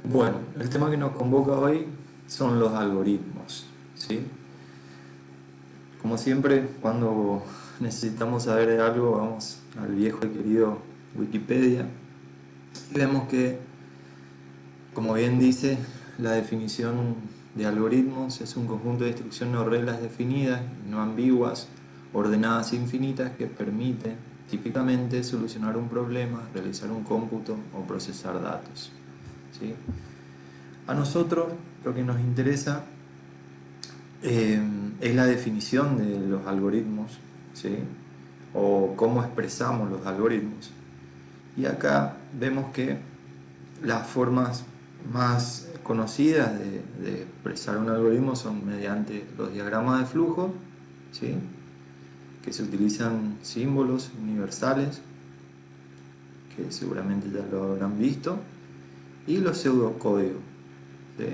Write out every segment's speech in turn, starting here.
Bueno, el tema que nos convoca hoy son los algoritmos, ¿sí? Como siempre, cuando necesitamos saber de algo, vamos al viejo y querido Wikipedia y vemos que, como bien dice, la definición de algoritmos es un conjunto de instrucciones o reglas definidas, no ambiguas, ordenadas e infinitas que permite típicamente solucionar un problema, realizar un cómputo o procesar datos, ¿sí? A nosotros lo que nos interesa es la definición de los algoritmos, ¿sí? O cómo expresamos los algoritmos. Y acá vemos que las formas más conocidas de expresar un algoritmo son mediante los diagramas de flujo, ¿sí? Que se utilizan símbolos universales, que seguramente ya lo habrán visto, y los pseudocódigos, ¿sí?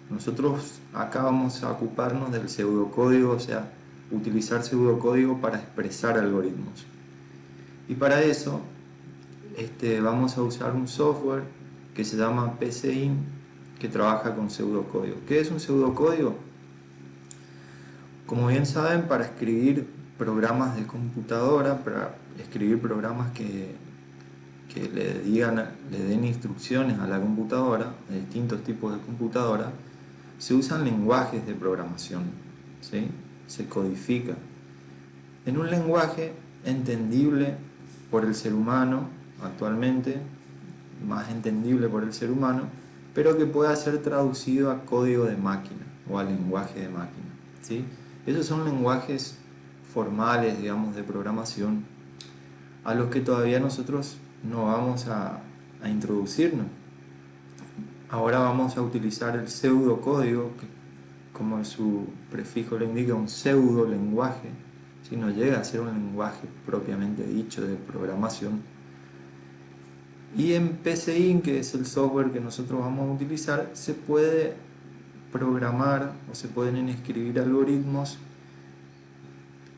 Nosotros acá vamos a ocuparnos del pseudocódigo, o sea, utilizar pseudocódigo para expresar algoritmos. Y para eso vamos a usar un software que se llama PCInt, que trabaja con pseudocódigo. ¿Qué es un pseudocódigo? Como bien saben, para escribir programas de computadora, para escribir programas que le den instrucciones a la computadora, de distintos tipos de computadora, se usan lenguajes de programación, ¿sí? Se codifica en un lenguaje entendible por el ser humano actualmente, más entendible por el ser humano, pero que pueda ser traducido a código de máquina o a lenguaje de máquina, ¿sí? Esos son lenguajes formales, digamos, de programación a los que todavía nosotros no vamos a introducirnos. Ahora vamos a utilizar el pseudocódigo, que como su prefijo lo indica, un pseudo lenguaje, si no llega a ser un lenguaje propiamente dicho de programación. Y en PCInt, que es el software que nosotros vamos a utilizar, se puede programar o se pueden escribir algoritmos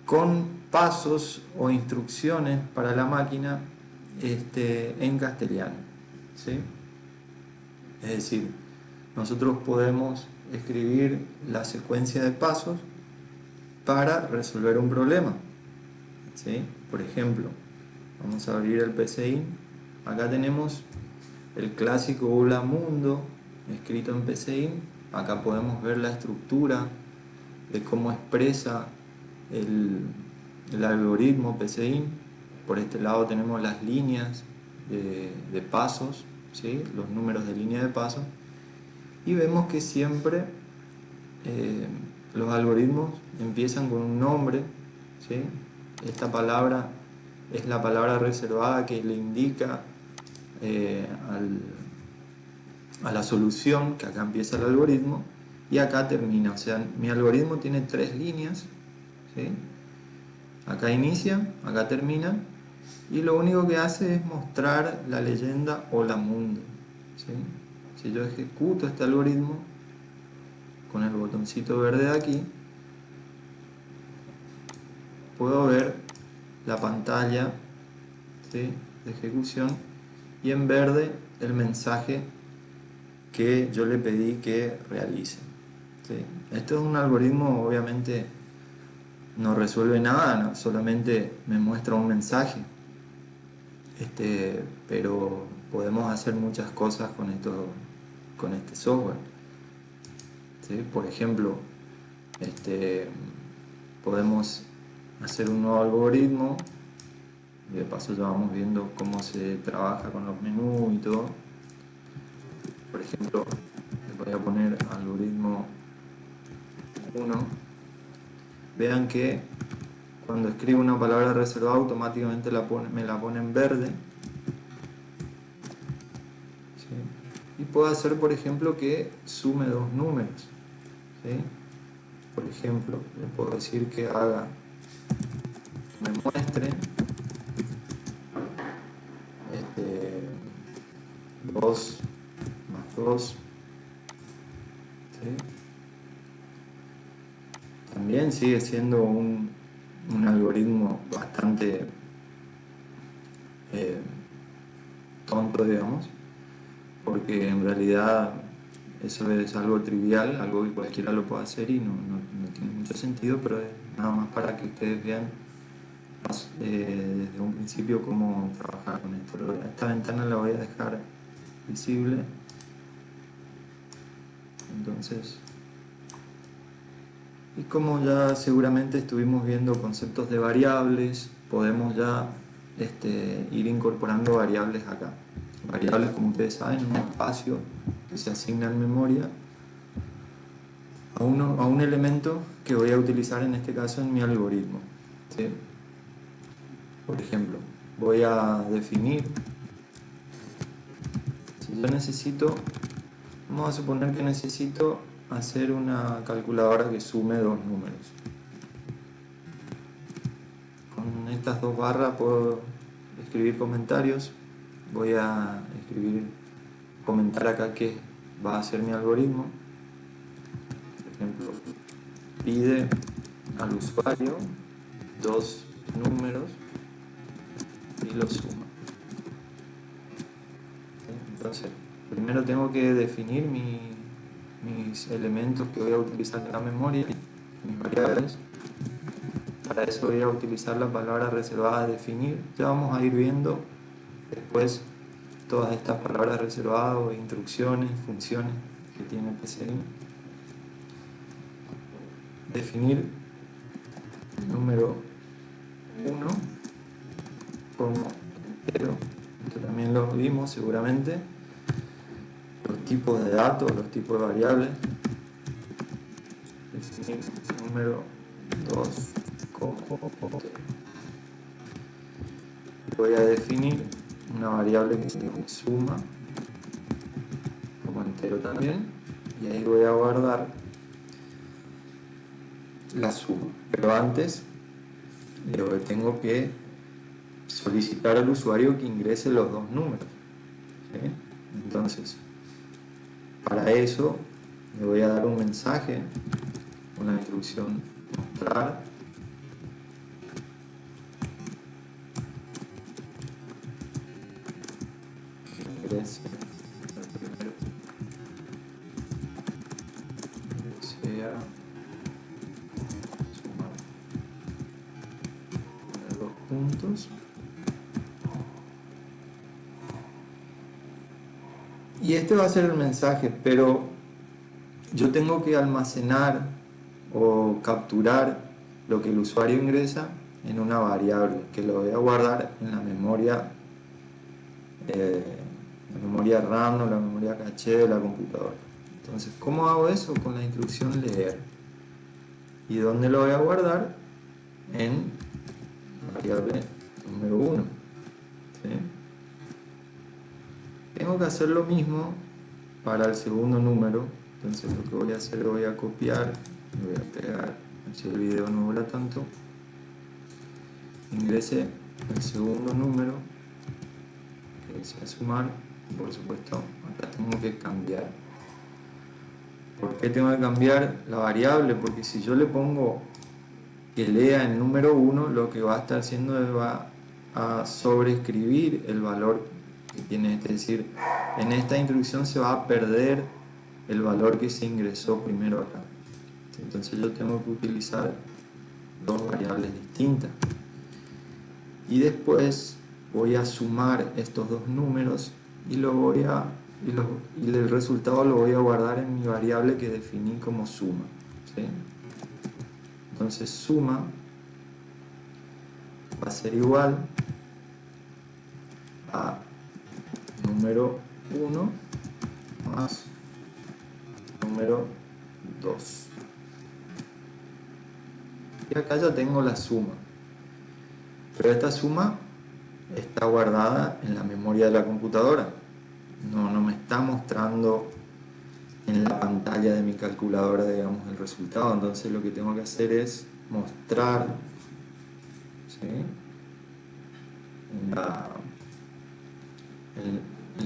con pasos o instrucciones para la máquina en castellano, ¿sí? Es decir, nosotros podemos escribir la secuencia de pasos para resolver un problema, ¿sí? Por ejemplo, vamos a abrir el PCInt. Acá tenemos el clásico Hola Mundo escrito en PCInt. Acá podemos ver la estructura de cómo expresa el algoritmo PCInt. Por este lado tenemos las líneas de pasos, ¿sí? Los números de línea de pasos. Y vemos que siempre los algoritmos empiezan con un nombre, ¿sí? Esta palabra es la palabra reservada que le indica a la solución, que acá empieza el algoritmo y acá termina. O sea, mi algoritmo tiene 3 líneas, ¿sí? Acá inicia, acá termina, y lo único que hace es mostrar la leyenda Hola Mundo, ¿sí? Si yo ejecuto este algoritmo con el botoncito verde de aquí, puedo ver la pantalla, ¿sí?, de ejecución, y en verde el mensaje que yo le pedí que realice, ¿sí? Esto es un algoritmo, obviamente no resuelve nada, ¿no? Solamente me muestra un mensaje, pero podemos hacer muchas cosas con este software, ¿sí? Por ejemplo, podemos hacer un nuevo algoritmo y de paso ya vamos viendo cómo se trabaja con los menús y todo. Por ejemplo, le voy a poner algoritmo 1. Vean que cuando escribo una palabra reservada automáticamente me la pone en verde, ¿sí? Y puedo hacer, por ejemplo, que sume 2 números, ¿sí? Por ejemplo, le puedo decir que me muestre 2 más 2, ¿sí? También sigue siendo un algoritmo bastante tonto, digamos, porque en realidad eso es algo trivial, algo que cualquiera lo puede hacer y no tiene mucho sentido, pero es nada más para que ustedes vean desde un principio cómo trabajar con esto. Esta ventana la voy a dejar visible. Entonces, y como ya seguramente estuvimos viendo conceptos de variables, podemos ya ir incorporando variables acá. Variables, como ustedes saben, un espacio que se asigna en memoria a un elemento que voy a utilizar en este caso en mi algoritmo, ¿sí? Por ejemplo, voy a definir, si yo necesito, vamos a suponer que necesito hacer una calculadora que sume dos números. Con estas dos barras puedo escribir comentarios. Voy a comentar acá que va a ser mi algoritmo. Por ejemplo, pide al usuario dos números y los suma. Entonces, primero tengo que definir mis elementos que voy a utilizar en la memoria, mis variables. Para eso voy a utilizar la palabra reservada definir. Ya vamos a ir viendo después todas estas palabras reservadas o instrucciones, funciones que tiene PCI. Definir el número 1 como entero. Esto también lo vimos seguramente. Los tipos de datos, los tipos de variables. Definir el número 2 como entero. Voy a definir una variable que se llama suma como entero también, y ahí voy a guardar la suma. Pero antes tengo que solicitar al usuario que ingrese los dos números, ¿sí? Entonces, para eso le voy a dar un mensaje con la instrucción mostrar que ingrese el primero, que sea sumar de dos puntos. Y este va a ser el mensaje, pero yo tengo que almacenar o capturar lo que el usuario ingresa en una variable que lo voy a guardar en la memoria RAM o la memoria caché de la computadora. Entonces, ¿cómo hago eso? Con la instrucción leer. ¿Y dónde lo voy a guardar? En la variable número 1. ¿Sí? Tengo que hacer lo mismo para el segundo número. Entonces lo que voy a hacer, lo voy a copiar, lo voy a pegar, si el video no dura tanto. Ingrese el segundo número que desea sumar. Por supuesto, acá tengo que cambiar. ¿Por qué tengo que cambiar la variable? Porque si yo le pongo que lea el número 1, lo que va a estar haciendo es va a sobreescribir el valor que tiene. Es decir, en esta instrucción se va a perder el valor que se ingresó primero acá. Entonces yo tengo que utilizar dos variables distintas. Y después voy a sumar estos dos números y el resultado lo voy a guardar en mi variable que definí como suma, ¿sí? Entonces suma va a ser igual a número 1 más número 2. Y acá ya tengo la suma. Pero esta suma está guardada en la memoria de la computadora. No me está mostrando en la pantalla de mi calculadora, digamos, el resultado. Entonces lo que tengo que hacer es mostrar, ¿sí?, en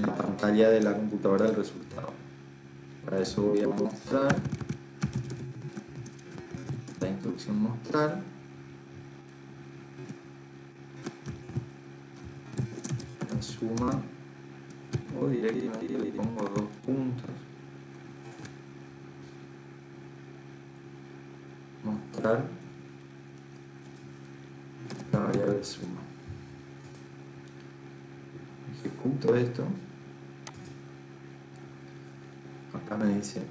la pantalla de la computadora el resultado. Para eso voy a mostrar la instrucción mostrar. La suma o directamente le pongo 2 puntos, mostrar la variable suma. Ejecuto esto, acá me dice,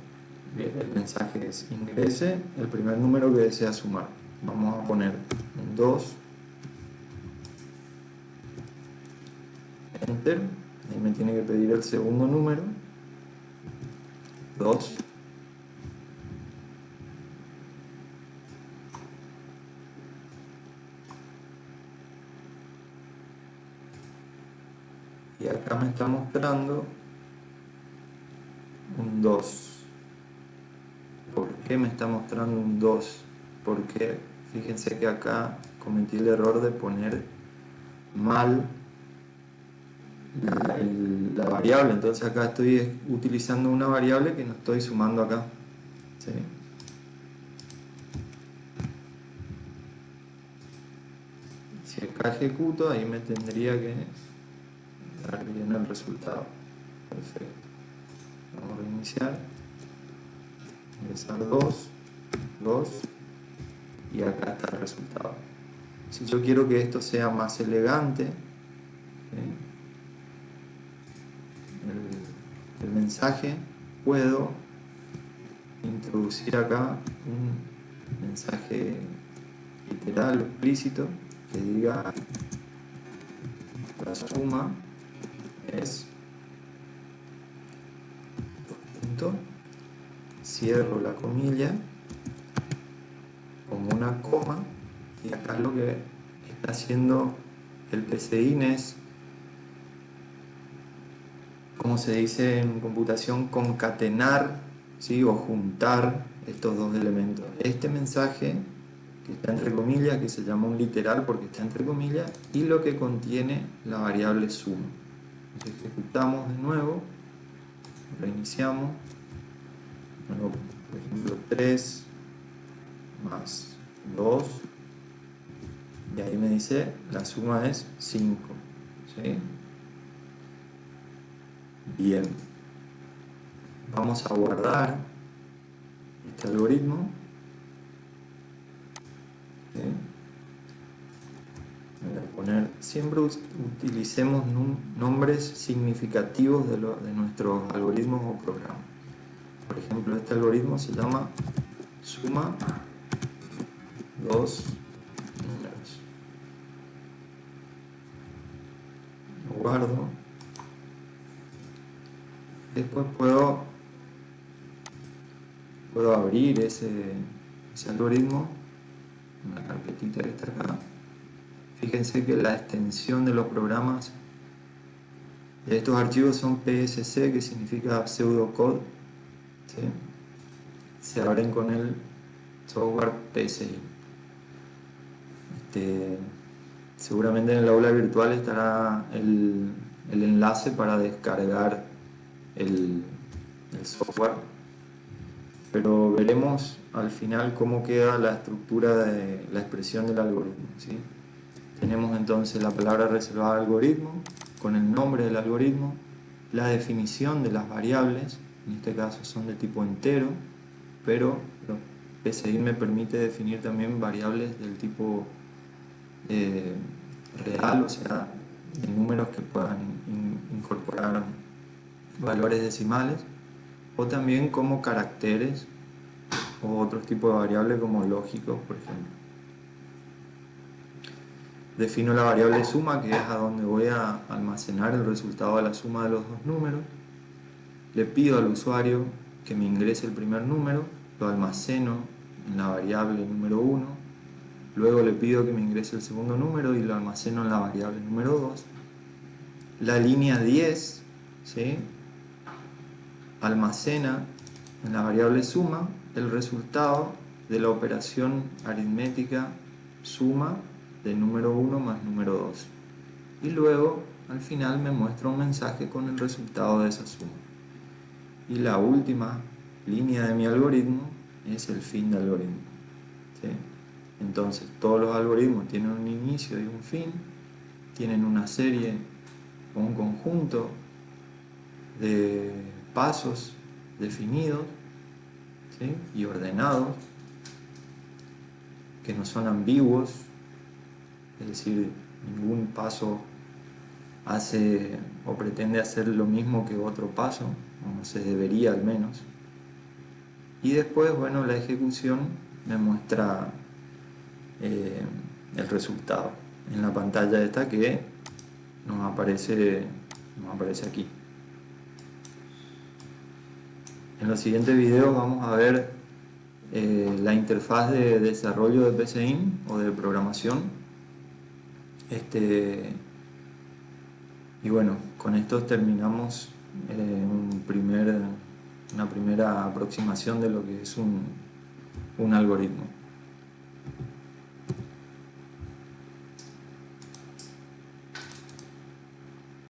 bien, el mensaje es ingrese el primer número que desea sumar. Vamos a poner un 2, enter, ahí me tiene que pedir el segundo número, 2, y acá me está mostrando un 2. ¿Por qué me está mostrando un 2? Porque fíjense que acá cometí el error de poner mal la variable, entonces acá estoy utilizando una variable que no estoy sumando acá, ¿sí? Si acá ejecuto, ahí me tendría que dar bien el resultado. Perfecto. Vamos a reiniciar, ingresar 2, 2, y acá está el resultado. Si yo quiero que esto sea más elegante, ¿sí?, el mensaje, puedo introducir acá un mensaje literal o explícito que diga la suma es punto, cierro la comilla, pongo una coma, y acá lo que está haciendo el PCIN es, como se dice en computación, concatenar, ¿sí?, o juntar estos dos elementos. Este mensaje que está entre comillas, que se llama un literal porque está entre comillas, y lo que contiene la variable suma. Entonces ejecutamos de nuevo, reiniciamos, luego, por ejemplo, 3 más 2, y ahí me dice la suma es 5, ¿sí? Bien, vamos a guardar este algoritmo, ¿sí? Voy a poner, siempre utilicemos nombres significativos de nuestros algoritmos o programas. Por ejemplo, este algoritmo se llama suma dos números. Lo guardo. Después puedo abrir ese algoritmo, una carpetita que está acá. Fíjense que la extensión de los programas de estos archivos son PSC, que significa pseudocode, ¿sí? Se abren con el software PSI. Seguramente en el aula virtual estará el enlace para descargar el software, pero veremos al final cómo queda la estructura de la expresión del algoritmo, ¿sí? Tenemos entonces la palabra reservada algoritmo con el nombre del algoritmo, la definición de las variables, en este caso son de tipo entero, pero PSI me permite definir también variables del tipo real, o sea, de números que puedan incorporar valores decimales, o también como caracteres o otros tipos de variables como lógicos, por ejemplo. Defino la variable suma, que es a donde voy a almacenar el resultado de la suma de los dos números. Le pido al usuario que me ingrese el primer número, lo almaceno en la variable número 1, luego le pido que me ingrese el segundo número y lo almaceno en la variable número 2. La línea 10, ¿sí?, almacena en la variable suma el resultado de la operación aritmética suma de número 1 más número 2. Y luego, al final, me muestra un mensaje con el resultado de esa suma. Y la última línea de mi algoritmo es el fin del algoritmo, ¿sí? Entonces, todos los algoritmos tienen un inicio y un fin, tienen una serie o un conjunto de pasos definidos, ¿sí? Y ordenados, que no son ambiguos, es decir, ningún paso hace o pretende hacer lo mismo que otro paso, o se debería al menos. Y después, bueno, la ejecución me muestra el resultado en la pantalla esta que nos aparece aquí. En los siguientes videos vamos a ver la interfaz de desarrollo de PCIN o de programación. Y bueno, con esto terminamos una primera aproximación de lo que es un algoritmo.